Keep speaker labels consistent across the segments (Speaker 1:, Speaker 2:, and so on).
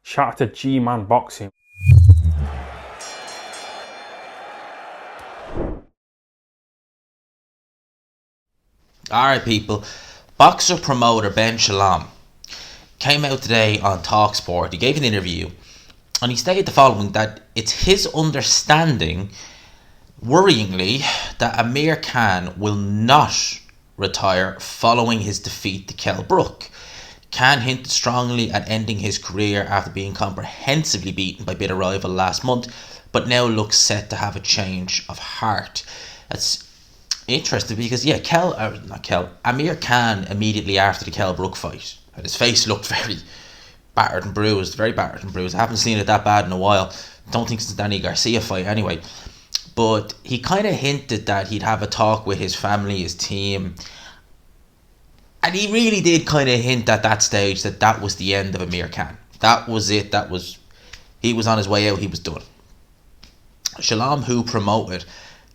Speaker 1: Shout out to G-Man Boxing.
Speaker 2: Alright people, boxer promoter Ben Shalom came out today on TalkSport. He gave an interview and he stated the following, that it's his understanding, worryingly, that Amir Khan will not retire following his defeat to Kell Brook. Khan hinted strongly at ending his career after being comprehensively beaten by bitter rival last month, but now looks set to have a change of heart. That's interesting because Amir Khan immediately after the Kell Brook fight, and his face looked very battered and bruised. I haven't seen it that bad in a while. Don't think since the Danny Garcia fight anyway. But he kind of hinted that he'd have a talk with his family, his team. And he really did kind of hint at that stage that that was the end of Amir Khan. That was it. He was on his way out. He was done. Shalom, who promoted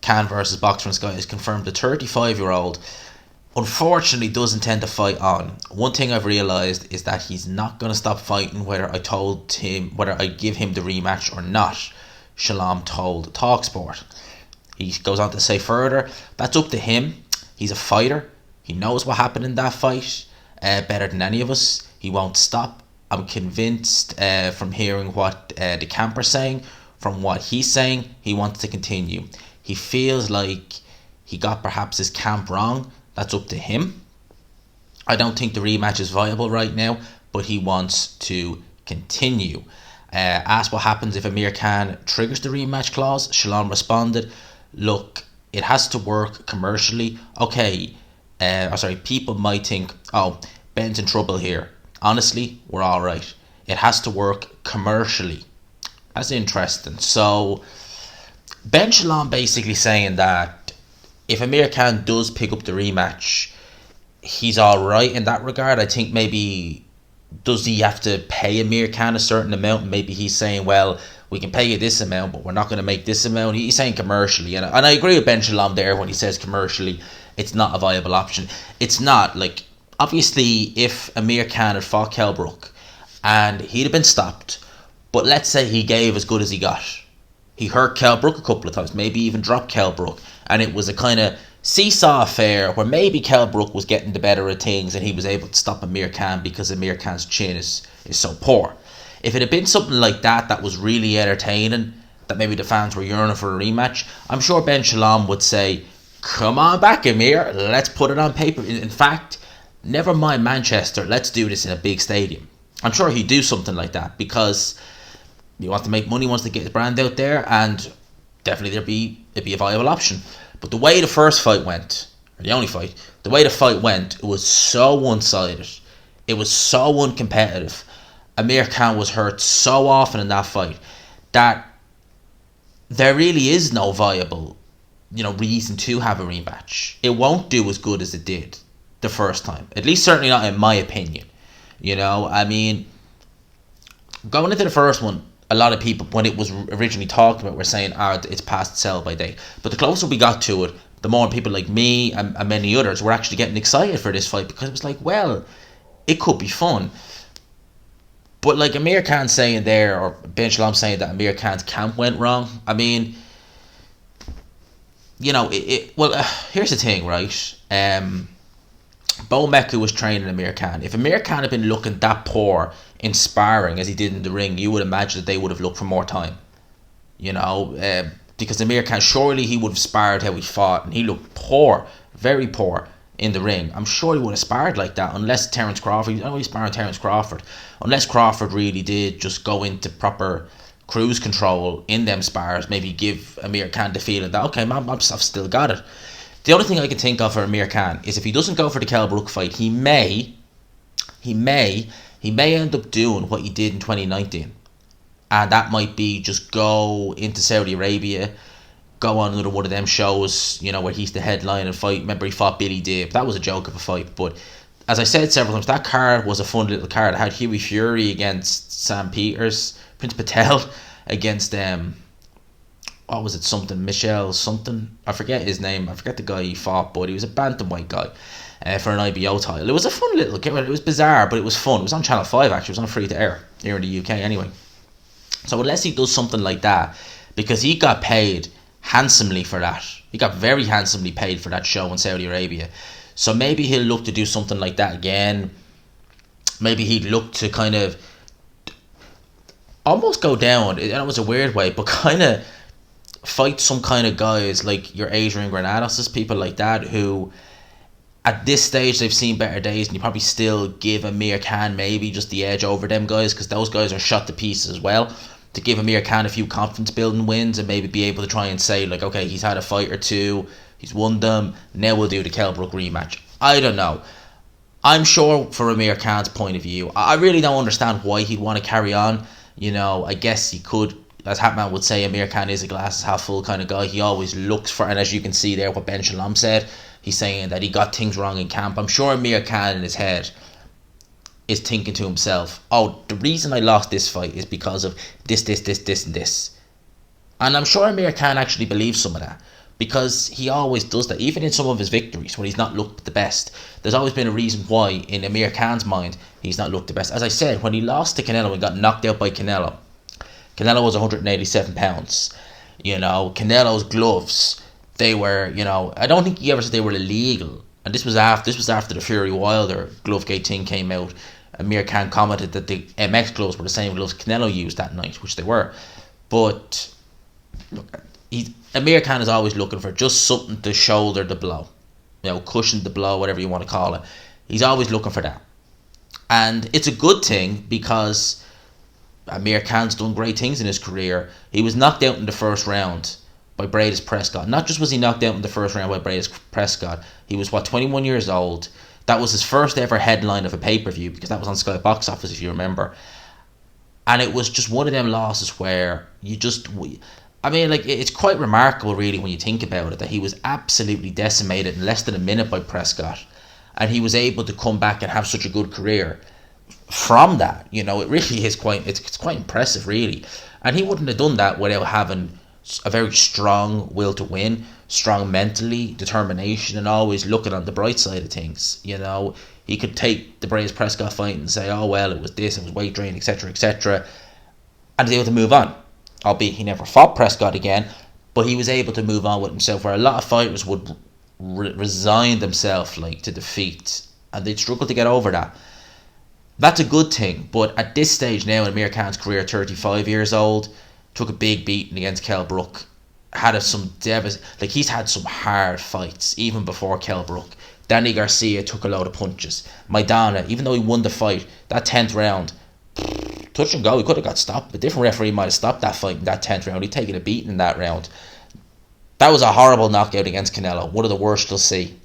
Speaker 2: Khan versus Boxer and Sky, has confirmed the 35-year-old unfortunately does intend to fight on. One thing I've realised is that he's not going to stop fighting whether I give him the rematch or not, Shalom told TalkSport. He goes on to say further, that's up to him. He's a fighter. He knows what happened in that fight better than any of us. He won't stop. I'm convinced from hearing what the camp are saying, from what he's saying, he wants to continue. He feels like he got perhaps his camp wrong. That's up to him. I don't think the rematch is viable right now, but he wants to continue. Asked what happens if Amir Khan triggers the rematch clause, Shalom responded, look, it has to work commercially. Okay, people might think, oh, Ben's in trouble here. Honestly, we're alright. It has to work commercially. That's interesting. So, Ben Shalom basically saying that if Amir Khan does pick up the rematch, he's alright in that regard. I think maybe, does he have to pay Amir Khan a certain amount? Maybe he's saying, well, we can pay you this amount, but we're not going to make this amount. He's saying commercially. And I agree with Ben Shalom there when he says commercially, it's not a viable option. It's not. Like, obviously, if Amir Khan had fought Kell Brook and he'd have been stopped, but let's say he gave as good as he got. He hurt Kell Brook a couple of times, maybe even dropped Kell Brook, and it was a kind of seesaw affair where maybe Kell Brook was getting the better of things and he was able to stop Amir Khan because Amir Khan's chin is so poor. If it had been something like that was really entertaining, that maybe the fans were yearning for a rematch, I'm sure Ben Shalom would say, come on back, Amir, let's put it on paper. In fact, never mind Manchester, let's do this in a big stadium. I'm sure he'd do something like that because he wants to make money, wants to get his brand out there, and definitely it'd be a viable option. But the way the first fight went, or the only fight, the way the fight went, it was so one-sided. It was so uncompetitive. Amir Khan was hurt so often in that fight that there really is no viable, reason to have a rematch. It won't do as good as it did the first time. At least certainly not in my opinion. I mean, going into the first one, a lot of people, when it was originally talked about, were saying, it's past sell by date. But the closer we got to it, the more people like me and many others were actually getting excited for this fight, because it was like, well, it could be fun. But like Amir Khan saying there, or Ben Shalom saying that Amir Khan's camp went wrong, I mean, here's the thing, right? Bo Mecca was training Amir Khan. If Amir Khan had been looking that poor in sparring as he did in the ring, you would imagine that they would have looked for more time. Because Amir Khan, surely he would have sparred how he fought, and he looked poor, very poor in the ring. I'm sure he would have sparred like that, unless Terence Crawford, I know he's sparring Terence Crawford, unless Crawford really did just go into proper cruise control in them spars, maybe give Amir Khan the feeling that, okay, man, I've still got it. The only thing I can think of for Amir Khan is if he doesn't go for the Kell Brook fight, he may end up doing what he did in 2019. And that might be just go into Saudi Arabia, go on another one of them shows, where he's the headline and fight. Remember, he fought Billy Dib. That was a joke of a fight. But as I said several times, that card was a fun little card. It had Huey Fury against Sam Peters, Prince Patel against what was it, Michelle something, I forget his name, I forget the guy he fought, but he was a bantamweight guy for an IBO title. It was a fun little game. It was bizarre, but it was fun. It was on Channel 5 actually. It was on free to air. here in the UK anyway. So unless he does something like that, because he got paid handsomely for that. He got very handsomely paid for that show in Saudi Arabia. So maybe he'll look to do something like that again. Maybe he'd look to kind of almost go down, and it was a weird way, but kind of fight some kind of guys like your Adrian Granados, people like that, who at this stage they've seen better days, and you probably still give Amir Khan maybe just the edge over them guys, because those guys are shot to pieces as well. To give Amir Khan a few confidence building wins and maybe be able to try and say like, okay, he's had a fight or two, he's won them, now we'll do the Kell Brook rematch. I don't know. I'm sure for Amir Khan's point of view, I really don't understand why he'd want to carry on. You know, I guess he could, as Hatman would say, Amir Khan is a glasses half full kind of guy. He always looks for, and as you can see there what Ben Shalom said, he's saying that he got things wrong in camp. I'm sure Amir Khan in his head is thinking to himself, oh, the reason I lost this fight is because of this, and this. And I'm sure Amir Khan actually believes some of that, because he always does that. Even in some of his victories when he's not looked the best, there's always been a reason why in Amir Khan's mind he's not looked the best. As I said, when he lost to Canelo and got knocked out by Canelo was 187 pounds. You know, Canelo's gloves, they were, you know, I don't think he ever said they were illegal. And this was after the Fury Wilder Glovegate thing came out. Amir Khan commented that the MX gloves were the same gloves Canelo used that night, which they were. But look, Amir Khan is always looking for just something to shoulder the blow, you know, cushion the blow, whatever you want to call it. He's always looking for that. And it's a good thing, because Amir Khan's done great things in his career. He was knocked out in the first round by Bradis Prescott. Not just was he knocked out in the first round by Bradis Prescott, he was, 21 years old. That was his first ever headline of a pay-per-view, because that was on Sky Box Office, if you remember. And it was just one of them losses where you just... I mean, like, it's quite remarkable, really, when you think about it, that he was absolutely decimated in less than a minute by Prescott. And he was able to come back and have such a good career from that. You know, it really is it's quite impressive, really. And he wouldn't have done that without having a very strong will to win, strong mentally, determination, and always looking on the bright side of things. You know, he could take the Bradis Prescott fight and say, oh, well, it was this, it was weight drain, etc., and be able to move on. Albeit he never fought Prescott again, but he was able to move on with himself, where a lot of fighters would resign themselves like to defeat, and they'd struggle to get over that. That's a good thing, but at this stage now in Amir Khan's career, 35 years old, took a big beating against Kell Brook, he's had some hard fights even before Kell Brook. Danny Garcia took a load of punches. Maidana, even though he won the fight, that 10th round, touch and go, he could have got stopped. A different referee might have stopped that fight in that 10th round. He'd taken a beating in that round. That was a horrible knockout against Canelo. One of the worst you'll see.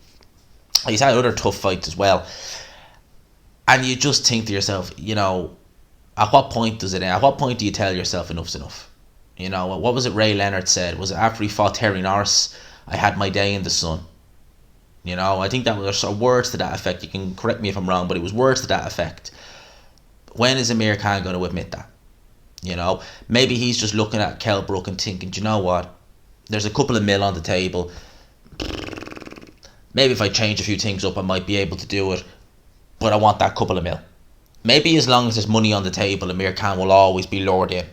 Speaker 2: He's had other tough fights as well. And you just think to yourself, you know, at what point does it end? At what point do you tell yourself enough's enough? You know, what was it Ray Leonard said? Was it after he fought Terry Norris, I had my day in the sun? You know, I think that was words to that effect. You can correct me if I'm wrong, but it was words to that effect. When is Amir Khan going to admit that? You know, maybe he's just looking at Kell Brook and thinking, do you know what? There's a couple of mil on the table. Maybe if I change a few things up, I might be able to do it. But I want that couple of mil. Maybe as long as there's money on the table, Amir Khan will always be lured in.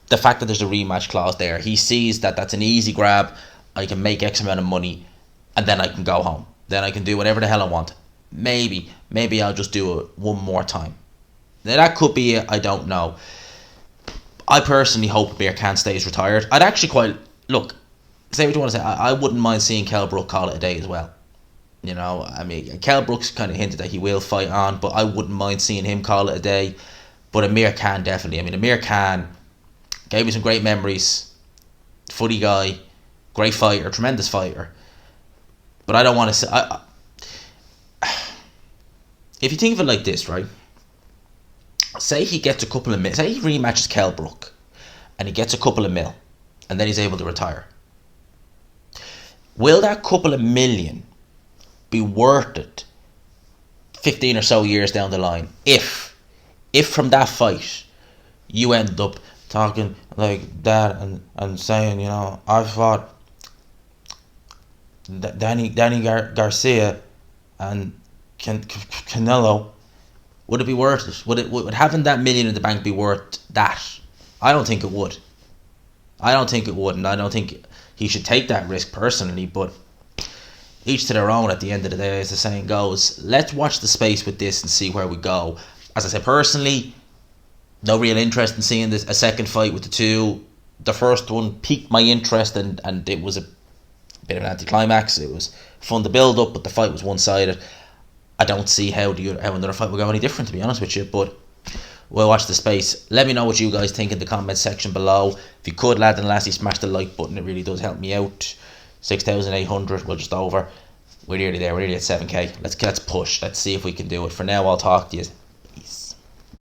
Speaker 2: The fact that there's a rematch clause there, he sees that that's an easy grab. I can make X amount of money, and then I can go home. Then I can do whatever the hell I want. Maybe I'll just do it one more time. Now that could be it, I don't know. I personally hope Amir Khan stays retired. I'd actually look, say what you want to say, I wouldn't mind seeing Kell Brook call it a day as well. You know, I mean, Kell Brook's kind of hinted that he will fight on, but I wouldn't mind seeing him call it a day. But Amir Khan definitely. I mean, Amir Khan gave me some great memories. Funny guy, great fighter, tremendous fighter. But I don't want to say... if you think of it like this, right? Say he gets a couple of mil. Say he rematches Kell Brook and he gets a couple of mil and then he's able to retire. Will that couple of million be worth it 15 or so years down the line if from that fight you end up talking like that and saying, you know, I fought Danny Garcia and Canelo, Would it be worth it? Would having that million in the bank be worth that? I don't think it would. I don't think it would, and I don't think he should take that risk personally, but each to their own at the end of the day, as the saying goes. Let's watch the space with this and see where we go. As I said, personally, no real interest in seeing a second fight with the two. The first one piqued my interest, and it was a bit of an anticlimax. It was fun to build up, but the fight was one-sided. I don't see how another fight will go any different, to be honest with you, but we'll watch the space. Let me know what you guys think in the comments section below. If you could, lad and lassie, smash the like button. It really does help me out. 6,800, we're just over. We're nearly there. We're nearly at 7k. Let's push. Let's see if we can do it. For now, I'll talk to you